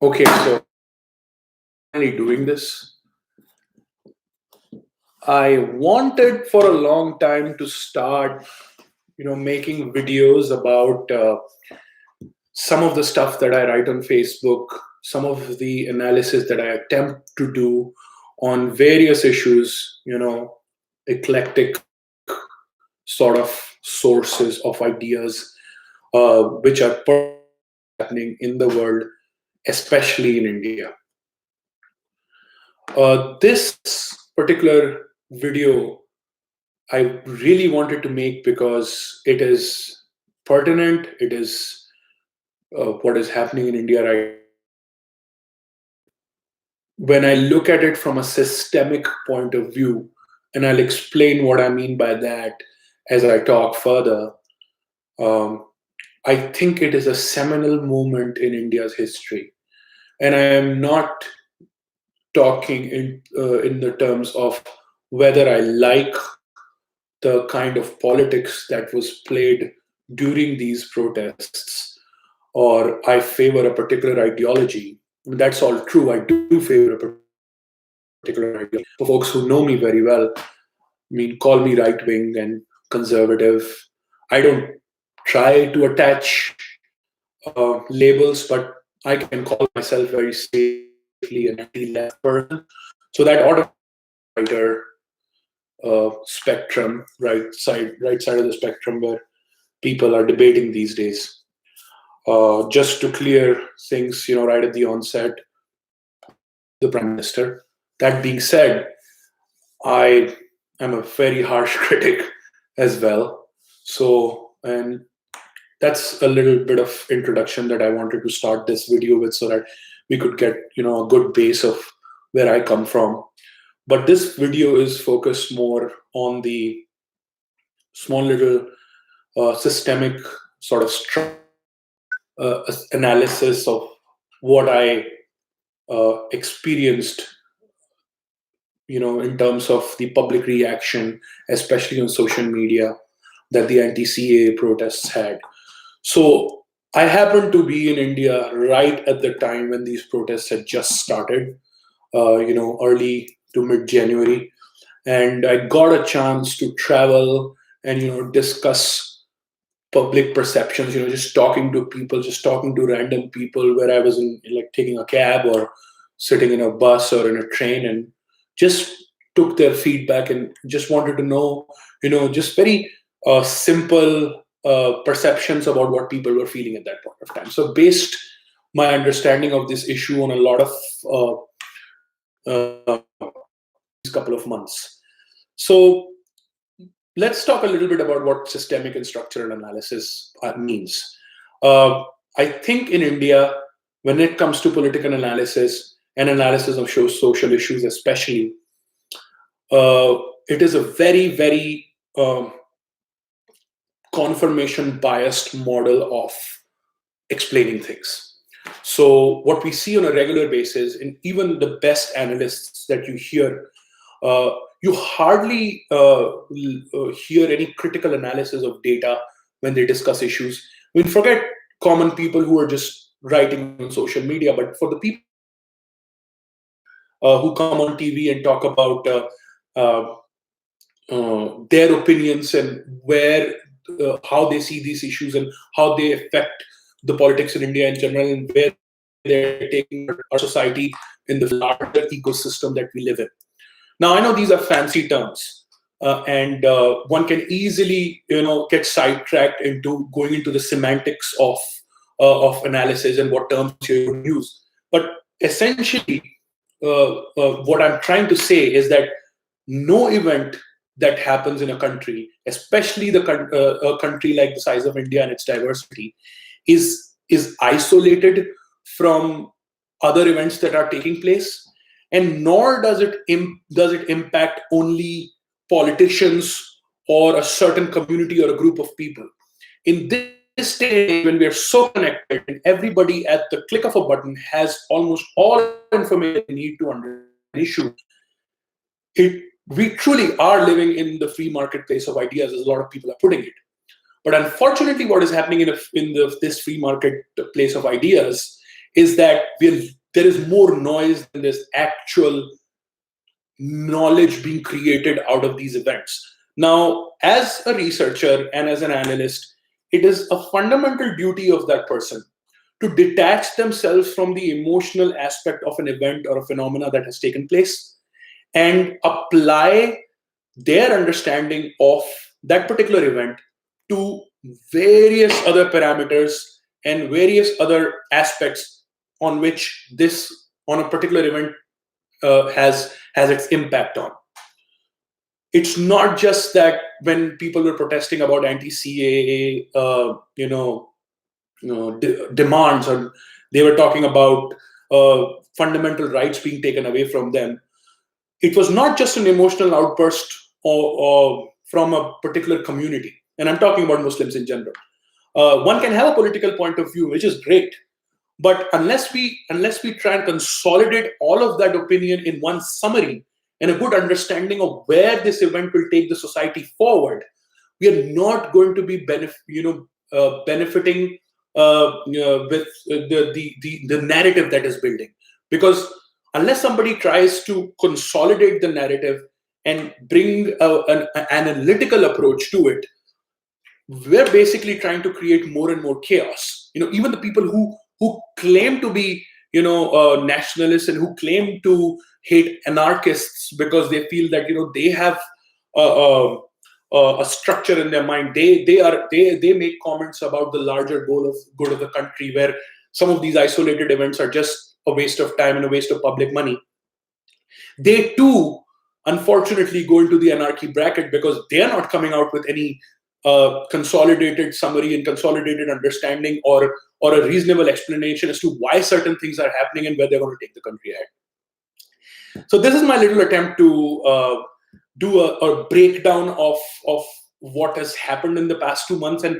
Okay, so finally doing this. I wanted for a long time to start, making videos about some of the stuff that I write on Facebook, some of the analysis that I attempt to do on various issues, eclectic sort of sources of ideas, which are happening in the world, especially in India. This particular video I really wanted to make because it is pertinent. It is what is happening in India right. When I look at it from a systemic point of view, and I'll explain what I mean by that as I talk further, um, I think it is a seminal moment in India's history. And I am not talking in the terms of whether I like the kind of politics that was played during these protests, or I favor a particular ideology. That's all true. I do favor a particular ideology. For folks who know me very well, I mean, call me right wing and conservative. I don't try to attach labels, but I can call myself very safely an anti-left person. So that auto spectrum, right side of the spectrum, where people are debating these days. Just to clear things, right at the onset, the Prime Minister. That being said, I am a very harsh critic as well. So, and that's a little bit of introduction that I wanted to start this video with, so that we could get a good base of where I come from. But this video is focused more on the small little systemic sort of analysis of what I experienced, in terms of the public reaction, especially on social media, that the anti-CAA protests had. So I happened to be in India right at the time when these protests had just started, early to mid-January. And I got a chance to travel and, discuss public perceptions, just talking to people, just talking to random people, where I was like taking a cab or sitting in a bus or in a train, and just took their feedback and just wanted to know, just very simple perceptions about what people were feeling at that point of time. So based my understanding of this issue on a lot of these couple of months. So let's talk a little bit about what systemic and structural analysis means. I think in India, when it comes to political analysis and analysis of social issues, especially, it is a very, very confirmation biased model of explaining things. So what we see on a regular basis, and even the best analysts that you hear, you hardly hear any critical analysis of data when they discuss issues. I mean, forget common people who are just writing on social media, but for the people who come on TV and talk about their opinions and how they see these issues and how they affect the politics in India in general, and where they're taking our society in the larger ecosystem that we live in. Now, I know these are fancy terms, and one can easily, get sidetracked into going into the semantics of analysis and what terms you use. But essentially, what I'm trying to say is that no event that happens in a country, especially a country like the size of India and its diversity, is isolated from other events that are taking place, and nor does it impact only politicians or a certain community or a group of people. In this stage, when we are so connected and everybody at the click of a button has almost all information they need to understand an issue, we truly are living in the free marketplace of ideas, as a lot of people are putting it. But unfortunately, what is happening in this free market place of ideas is that there is more noise than there's actual knowledge being created out of these events. Now, as a researcher and as an analyst, it is a fundamental duty of that person to detach themselves from the emotional aspect of an event or a phenomena that has taken place and apply their understanding of that particular event to various other parameters and various other aspects on which this on a particular event has its impact on. It's not just that when people were protesting about anti-CAA, demands, or they were talking about fundamental rights being taken away from them. It was not just an emotional outburst or from a particular community, and I'm talking about Muslims in general. One can have a political point of view, which is great, but unless we try and consolidate all of that opinion in one summary and a good understanding of where this event will take the society forward, we are not going to be benefiting with the narrative that is building. Because unless somebody tries to consolidate the narrative and bring an analytical approach to it, we're basically trying to create more and more chaos. Even the people who claim to be nationalists and who claim to hate anarchists because they feel that they have a structure in their mind. They make comments about the larger good of the country, where some of these isolated events are just a waste of time and a waste of public money. They too, unfortunately, go into the anarchy bracket because they are not coming out with any consolidated summary and consolidated understanding or a reasonable explanation as to why certain things are happening and where they're going to take the country ahead. So this is my little attempt to do a breakdown of what has happened in the past 2 months and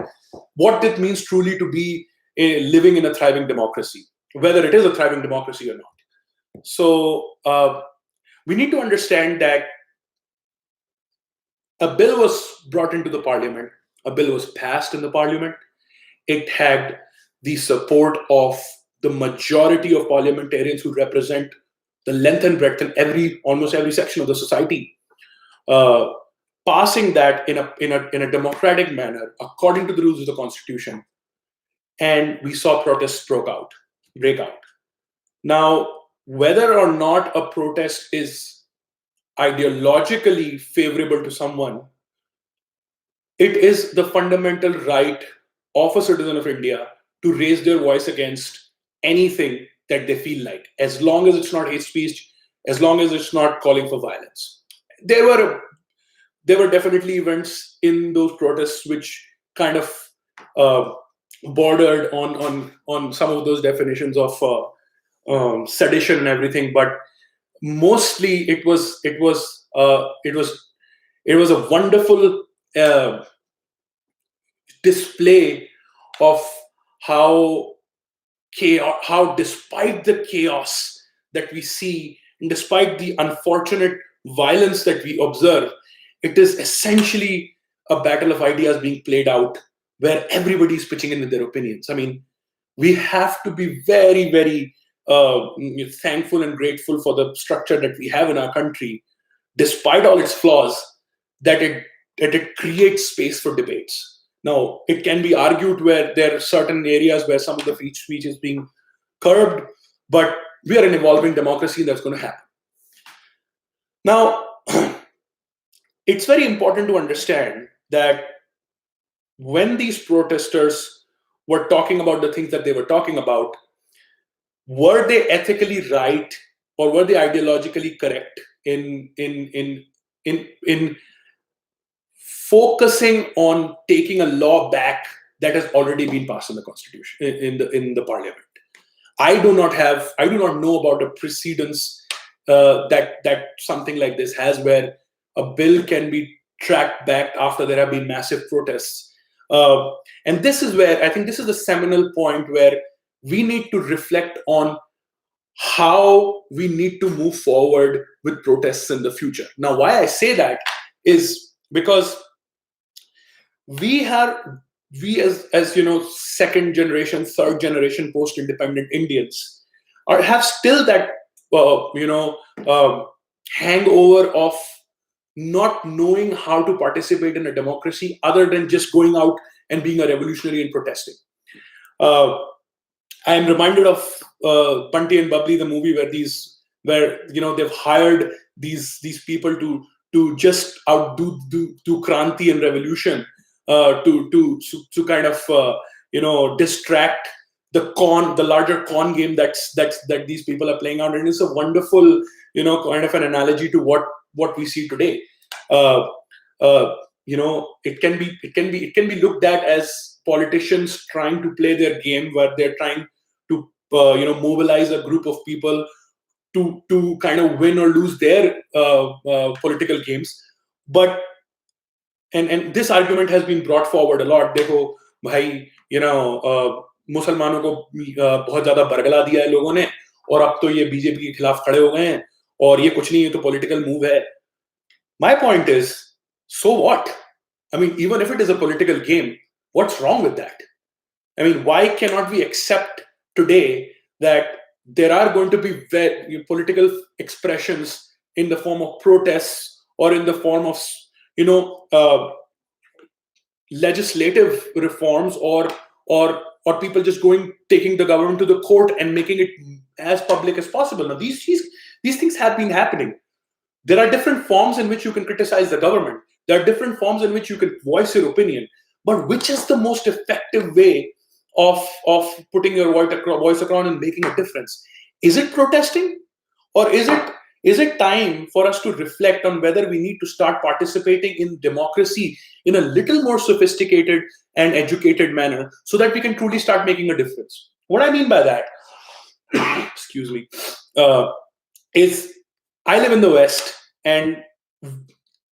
what it means truly to be living in a thriving democracy, whether it is a thriving democracy or not. So we need to understand that a bill was brought into the parliament, a bill was passed in the parliament. It had the support of the majority of parliamentarians who represent the length and breadth in almost every section of the society. Passing that in a democratic manner according to the rules of the Constitution, and we saw protests break out. Now, whether or not a protest is ideologically favorable to someone, it is the fundamental right of a citizen of India to raise their voice against anything that they feel like, as long as it's not hate speech, as long as it's not calling for violence. There were definitely events in those protests which kind of bordered on some of those definitions of sedition and everything, but mostly it was a wonderful display of how despite the chaos that we see and despite the unfortunate violence that we observe, it is essentially a battle of ideas being played out where everybody is pitching in with their opinions. I mean, we have to be very, very thankful and grateful for the structure that we have in our country, despite all its flaws, that it creates space for debates. Now, it can be argued where there are certain areas where some of the free speech is being curbed, but we are an evolving democracy and that's going to happen. Now, it's very important to understand that when these protesters were talking about the things that they were talking about, were they ethically right or were they ideologically correct in focusing on taking a law back that has already been passed in the Constitution, in the Parliament? I do not know about a precedence that something like this has, where a bill can be tracked back after there have been massive protests. And this is where I think this is the seminal point where we need to reflect on how we need to move forward with protests in the future. Now, why I say that is because we are we as second generation, third generation post independent Indians have still that hangover of not knowing how to participate in a democracy other than just going out and being a revolutionary and protesting. I am reminded of Bunty and Bubbly, the movie, where they've hired these people to just outdo do Kranti and revolution, to kind of distract the larger con game that these people are playing out. And it's a wonderful kind of an analogy to what we see today. It can be looked at as politicians trying to play their game, where they're trying to mobilize a group of people to kind of win or lose their political games. But and this argument has been brought forward a lot. देखो भाई मुसलमानों को बहुत ज्यादा बरगला दिया है लोगों ने, और अब तो ये बीजेपी के खिलाफ खड़े हो गए हैं, और ये कुछ नहीं है, तो पॉलिटिकल मूव है. My point is, so what? I mean, even if it is a political game, what's wrong with that? I mean, why cannot we accept today that there are going to be political expressions in the form of protests or in the form of legislative reforms, or people just taking the government to the court and making it as public as possible? Now, these things have been happening. There are different forms in which you can criticize the government. There are different forms in which you can voice your opinion. But which is the most effective way of putting your voice across and making a difference? Is it protesting, or is it time for us to reflect on whether we need to start participating in democracy in a little more sophisticated and educated manner, so that we can truly start making a difference? What I mean by that, excuse me, is I live in the West, and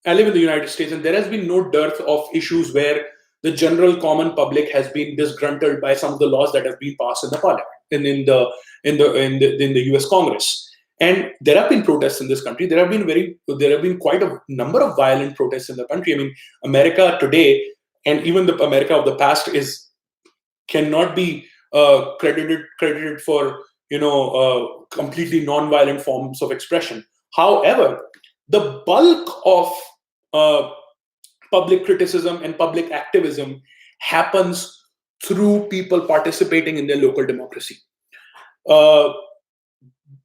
I live in the United States, and there has been no dearth of issues where the general common public has been disgruntled by some of the laws that have been passed in the parliament, in the U.S. Congress. And there have been protests in this country. There have been quite a number of violent protests in the country. I mean, America today, and even the America of the past, cannot be credited for completely non-violent forms of expression. However, the bulk of public criticism and public activism happens through people participating in their local democracy.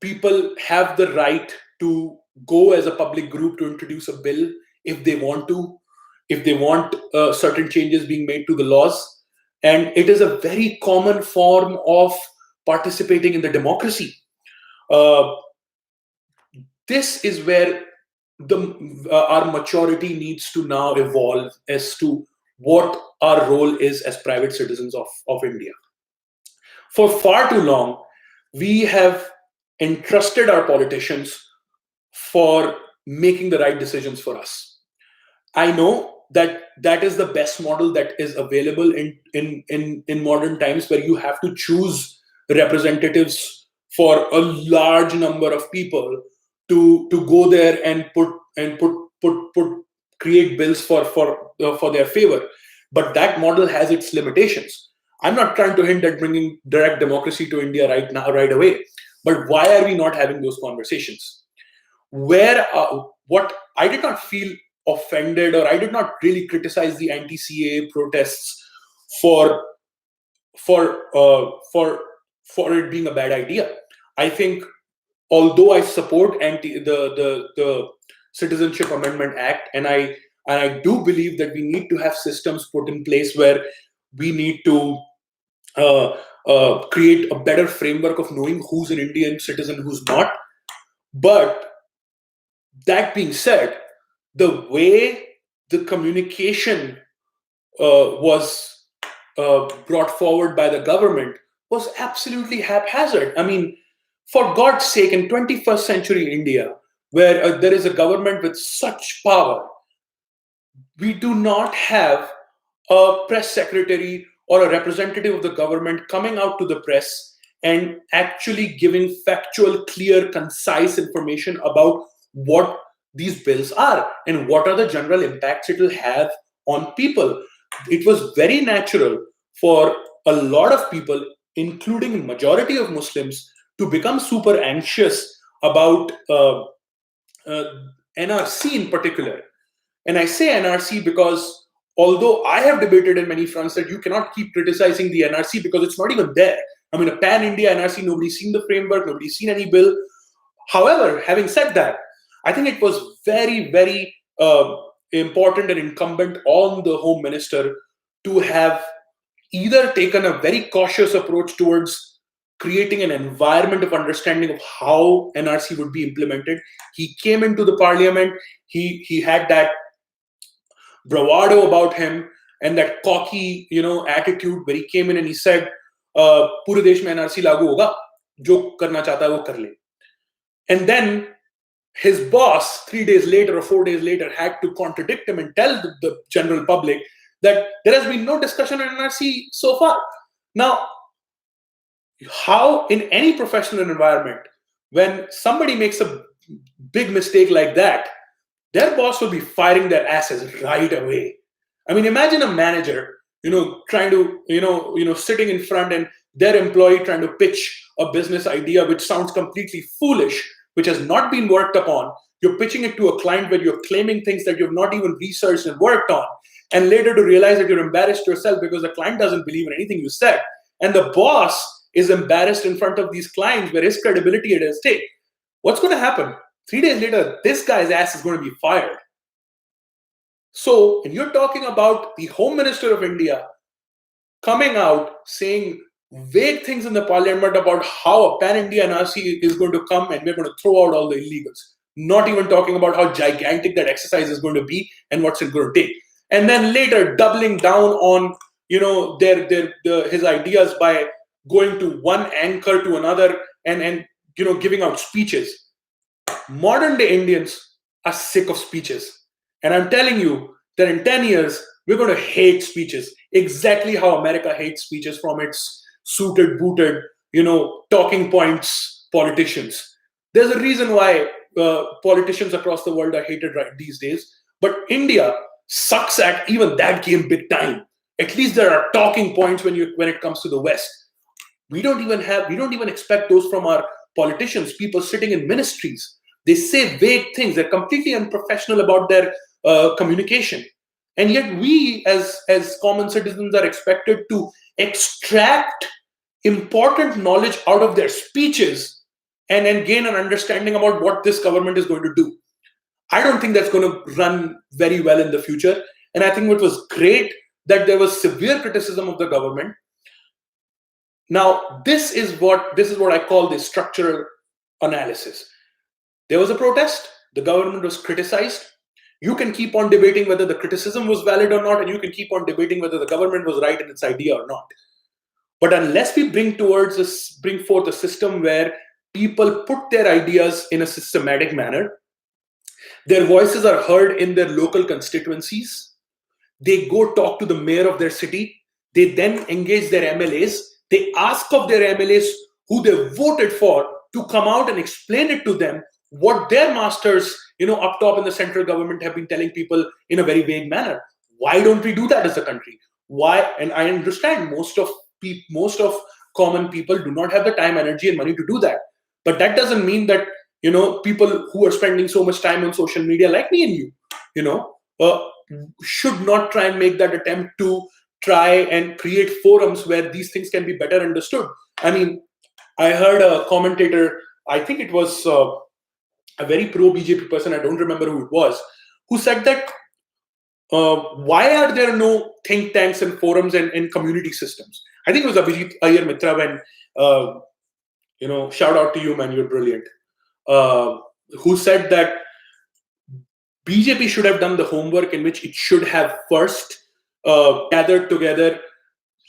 People have the right to go as a public group to introduce a bill if they want to, if they want certain changes being made to the laws. And it is a very common form of participating in the democracy. This is where our maturity needs to now evolve as to what our role is as private citizens of India. For far too long, we have entrusted our politicians for making the right decisions for us. I know that is the best model that is available in modern times, where you have to choose representatives for a large number of people to go there and create bills for their favor. But that model has its limitations. I'm not trying to hint at bringing direct democracy to India right away. But why are we not having those conversations? What I did not feel offended, or I did not really criticize the anti-CAA protests for it being a bad idea. I think, although I support the Citizenship Amendment Act, and I do believe that we need to have systems put in place where we need to create a better framework of knowing who's an Indian citizen, who's not. But that being said, the way the communication was brought forward by the government was absolutely haphazard. I mean, for God's sake, in 21st century India, where there is a government with such power, we do not have a press secretary or a representative of the government coming out to the press and actually giving factual, clear, concise information about what these bills are and what are the general impacts it will have on people. it was very natural for a lot of people, including majority of Muslims, to become super anxious about uh, NRC in particular. And I say NRC because although I have debated in many fronts that you cannot keep criticizing the NRC because it's not even there. I mean, a pan-India NRC, nobody's seen the framework, nobody's seen any bill. However, having said that, I think it was very, very important and incumbent on the Home Minister to have either taken a very cautious approach towards creating an environment of understanding of how NRC would be implemented. He came into the parliament, he had that bravado about him and that cocky, attitude where he came in and he said, "Pure desh mein NRC lagu hoga, jo karna chahta hai wo kar le." And then his boss, 3 days later or 4 days later, had to contradict him and tell the general public that there has been no discussion on NRC so far. Now, how in any professional environment, when somebody makes a big mistake like that, their boss will be firing their asses right away. I mean, imagine a manager, trying to, sitting in front and their employee trying to pitch a business idea which sounds completely foolish, which has not been worked upon. You're pitching it to a client where you're claiming things that you've not even researched and worked on, and later to realize that you're embarrassed yourself because the client doesn't believe in anything you said. And the boss is embarrassed in front of these clients where his credibility is at stake. What's going to happen? 3 days later, this guy's ass is going to be fired. So, and you're talking about the Home Minister of India coming out saying vague things in the parliament about how a pan-India NRC is going to come and we're going to throw out all the illegals. Not even talking about how gigantic that exercise is going to be and what's it going to take. And then later doubling down on, his ideas by going to one anchor to another and giving out speeches. Modern day Indians are sick of speeches. And I'm telling you that in 10 years, we're going to hate speeches. Exactly how America hates speeches from its suited, booted, talking points politicians. There's a reason why politicians across the world are hated right these days. But India sucks at even that game big time. At least there are talking points when it comes to the West. We don't even expect those from our politicians, people sitting in ministries. They say vague things. They're completely unprofessional about their communication. And yet we as common citizens are expected to extract important knowledge out of their speeches and then gain an understanding about what this government is going to do. I don't think that's going to run very well in the future. And I think it was great that there was severe criticism of the government. Now, this is what I call the structural analysis. There was a protest, the government was criticized. You can keep on debating whether the criticism was valid or not, and you can keep on debating whether the government was right in its idea or not. But unless we bring forth a system where people put their ideas in a systematic manner, their voices are heard in their local constituencies, they go talk to the mayor of their city, they then engage their MLAs, they ask of their MLAs who they voted for to come out and explain it to them what their masters, up top in the central government have been telling people in a very vague manner. Why don't we do that as a country? Why? And I understand most of common people do not have the time, energy, and money to do that. But that doesn't mean that people who are spending so much time on social media, like me and you, should not try and make that attempt to try and create forums where these things can be better understood. I mean, I heard a commentator, I think it was a very pro-BJP person, I don't remember who it was, who said that why are there no think tanks and forums and community systems? I think it was Abhijit Iyer Mitra when, shout out to you, man, you're brilliant, who said that BJP should have done the homework in which it should have first gathered together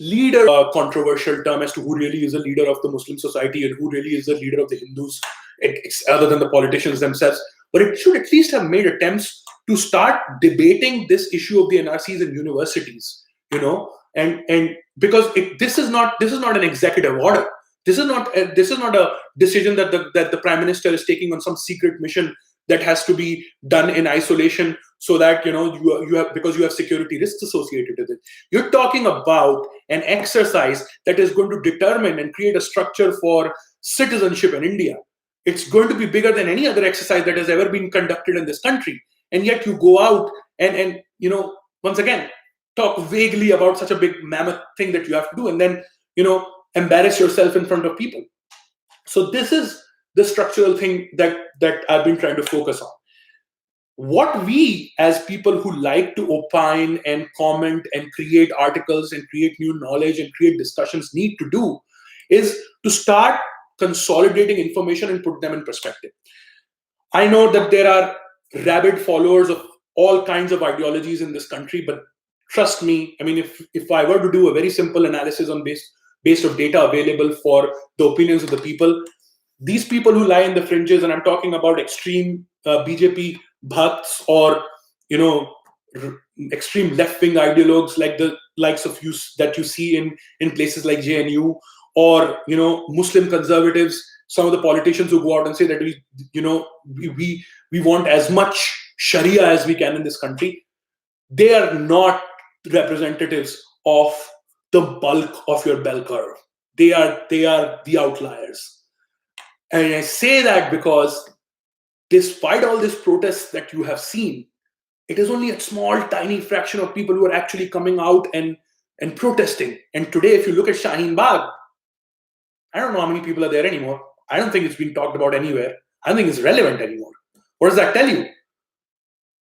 leader, controversial term as to who really is a leader of the Muslim society and who really is the leader of the Hindus, other than the politicians themselves. But it should at least have made attempts to start debating this issue of the NRCs in universities, and because this is not an executive order. This is not a decision that the Prime Minister is taking on some secret mission that has to be done in isolation so that you have, because you have security risks associated with it. You're talking about an exercise that is going to determine and create a structure for citizenship in India. It's going to be bigger than any other exercise that has ever been conducted in this country. And yet you go out and once again, talk vaguely about such a big mammoth thing that you have to do, and then embarrass yourself in front of people. So this is the structural thing that I've been trying to focus on. What we as people who like to opine and comment and create articles and create new knowledge and create discussions need to do is to start consolidating information and put them in perspective. I know that there are rabid followers of all kinds of ideologies in this country, but trust me, I mean, if I were to do a very simple analysis on based of data available for the opinions of the people, these people who lie in the fringes, and I'm talking about extreme BJP bhakts or extreme left-wing ideologues like the likes of you that you see in places like JNU, or Muslim conservatives, some of the politicians who go out and say that we want as much Sharia as we can in this country. They are not representatives of the bulk of your bell curve. They are the outliers. And I say that because despite all these protests that you have seen, it is only a small, tiny fraction of people who are actually coming out and protesting. And today, if you look at Shaheen Bagh, I don't know how many people are there anymore. I don't think it's been talked about anywhere. I don't think it's relevant anymore. What does that tell you?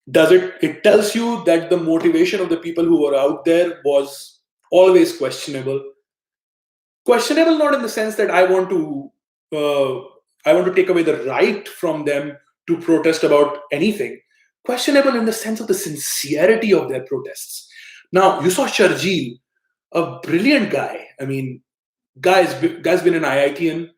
It tells you that the motivation of the people who were out there was always questionable. Questionable not in the sense that I want to take away the right from them to protest about anything. Questionable in the sense of the sincerity of their protests. Now, you saw Sharjeel, a brilliant guy. I mean, guy's been an IITian,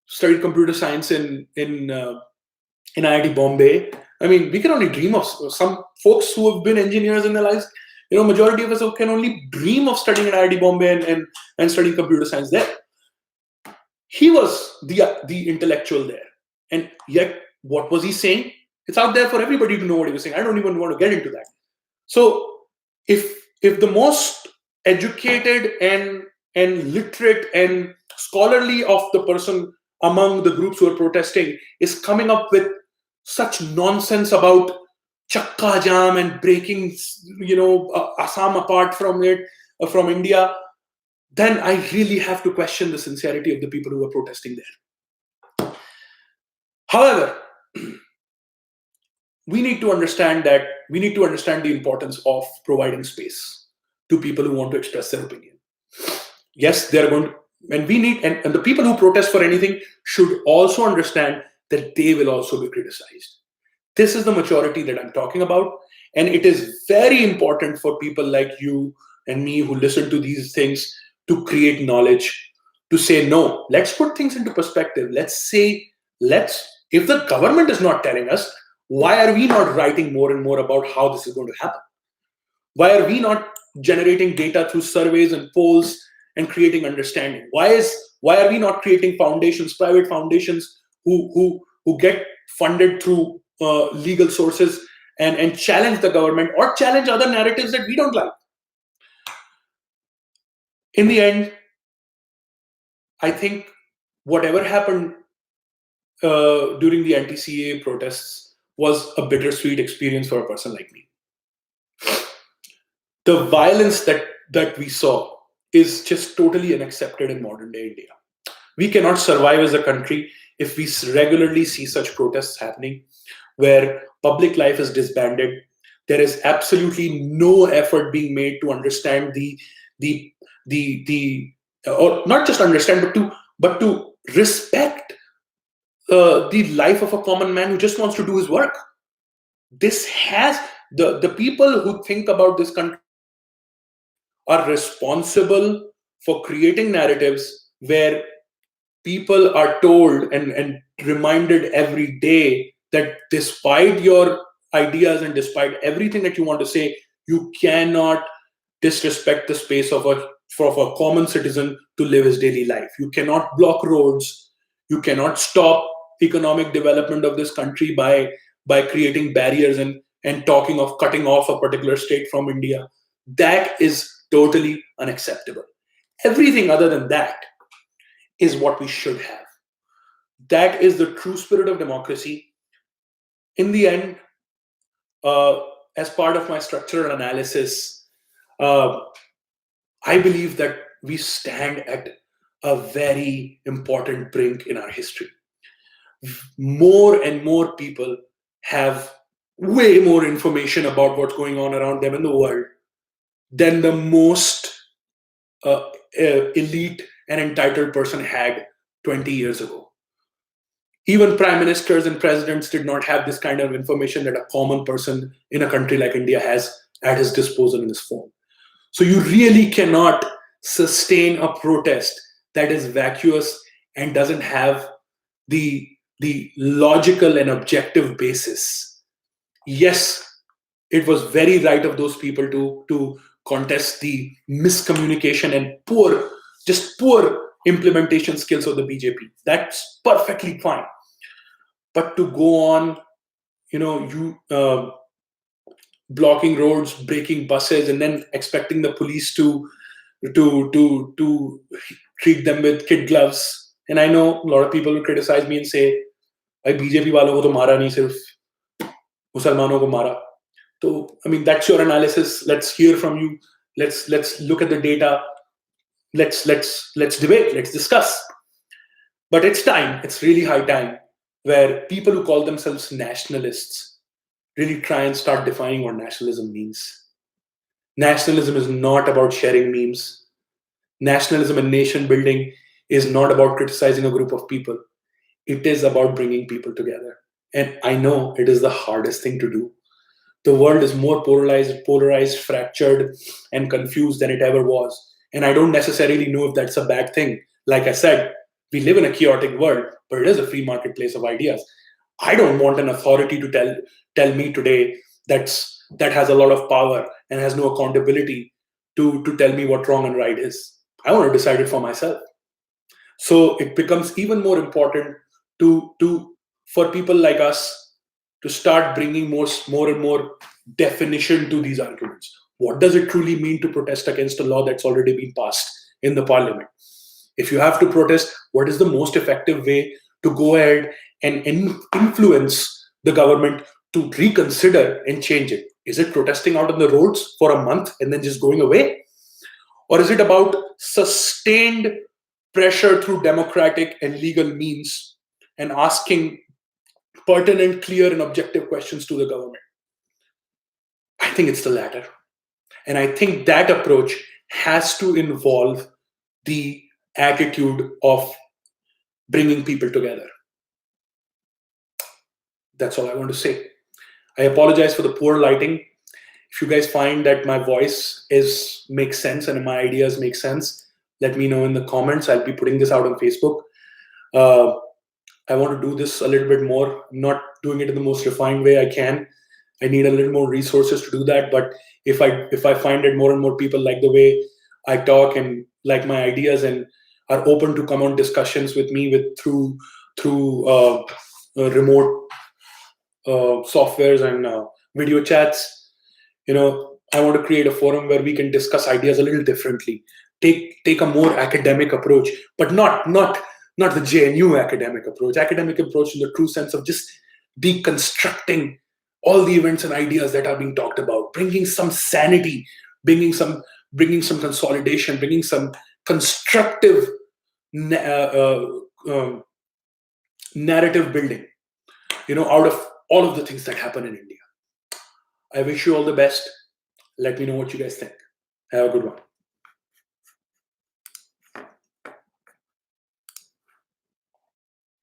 studied computer science in IIT Bombay. I mean, we can only dream of some folks who have been engineers in their lives. Majority of us can only dream of studying at IIT Bombay and studying computer science there. He was the intellectual there. And yet, what was he saying? It's out there for everybody to know what he was saying. I don't even want to get into that. So if the most educated and literate and scholarly of the person among the groups who are protesting is coming up with such nonsense about Chakka Jam and breaking, Assam apart from India, then I really have to question the sincerity of the people who are protesting there. However, we need to understand the importance of providing space to people who want to express their opinion. Yes, they're going to, and we need, and the people who protest for anything should also understand that they will also be criticized. This is the maturity that I'm talking about. And it is very important for people like you and me who listen to these things to create knowledge, to say, no, let's put things into perspective. If the government is not telling us, why are we not writing more and more about how this is going to happen? Why are we not generating data through surveys and polls and creating understanding? Why are we not creating foundations, private foundations who get funded through legal sources and challenge the government or challenge other narratives that we don't like? In the end, I think whatever happened during the anti-CAA protests was a bittersweet experience for a person like me. The violence that we saw is just totally unaccepted in modern day India. We cannot survive as a country if we regularly see such protests happening, where public life is disbanded. There is absolutely no effort being made to understand or not just understand, but to respect the life of a common man who just wants to do his work. This has the people who think about this country are responsible for creating narratives where people are told and reminded every day that despite your ideas and despite everything that you want to say, you cannot disrespect the space of a common citizen to live his daily life. You cannot block roads. You cannot stop economic development of this country by creating barriers and and talking of cutting off a particular state from India. That is totally unacceptable. Everything other than that is what we should have. That is the true spirit of democracy. In the end, as part of my structural analysis, uh, I believe that we stand at a very important brink in our history. More and more people have way more information about what's going on around them in the world than the most elite and entitled person had 20 years ago. Even prime ministers and presidents did not have this kind of information that a common person in a country like India has at his disposal in his phone. So you really cannot sustain a protest that is vacuous and doesn't have the logical and objective basis. Yes, it was very right of those people to contest the miscommunication and poor implementation skills of the BJP. That's perfectly fine. But to go on, blocking roads, breaking buses, and then expecting the police to treat them with kid gloves. And I know a lot of people will criticize me and say, "Bhai, BJP वालों को तो मारा नहीं, सिर्फ मुसलमानों को मारा." So, I mean, that's your analysis. Let's hear from you. Let's look at the data. Let's debate. Let's discuss. But it's time. It's really high time where people who call themselves nationalists really try and start defining what nationalism means. Nationalism is not about sharing memes. Nationalism and nation building is not about criticizing a group of people. It is about bringing people together. And I know it is the hardest thing to do. The world is more polarized, fractured, and confused than it ever was. And I don't necessarily know if that's a bad thing. Like I said, we live in a chaotic world, but it is a free marketplace of ideas. I don't want an authority to tell me today that has a lot of power and has no accountability to tell me what wrong and right is. I want to decide it for myself. So it becomes even more important for people like us to start bringing more and more definition to these arguments. What does it truly mean to protest against a law that's already been passed in the parliament? If you have to protest, what is the most effective way to go ahead and influence the government to reconsider and change it? Is it protesting out on the roads for a month and then just going away? Or is it about sustained pressure through democratic and legal means and asking pertinent, clear, and objective questions to the government? I think it's the latter. And I think that approach has to involve the attitude of bringing people together. That's all I want to say. I apologize for the poor lighting. If you guys find that my voice makes sense and my ideas make sense, let me know in the comments. I'll be putting this out on Facebook. I want to do this a little bit more. I'm not doing it in the most refined way I can. I need a little more resources to do that. But if I find that more and more people like the way I talk and like my ideas and are open to come on discussions with me through remote softwares and video chats, I want to create a forum where we can discuss ideas a little differently. Take a more academic approach, but not the JNU academic approach. Academic approach in the true sense of just deconstructing all the events and ideas that are being talked about, bringing some sanity, bringing some consolidation, bringing some constructive narrative building, out of all of the things that happen in India. I wish you all the best. Let me know what you guys think. Have a good one.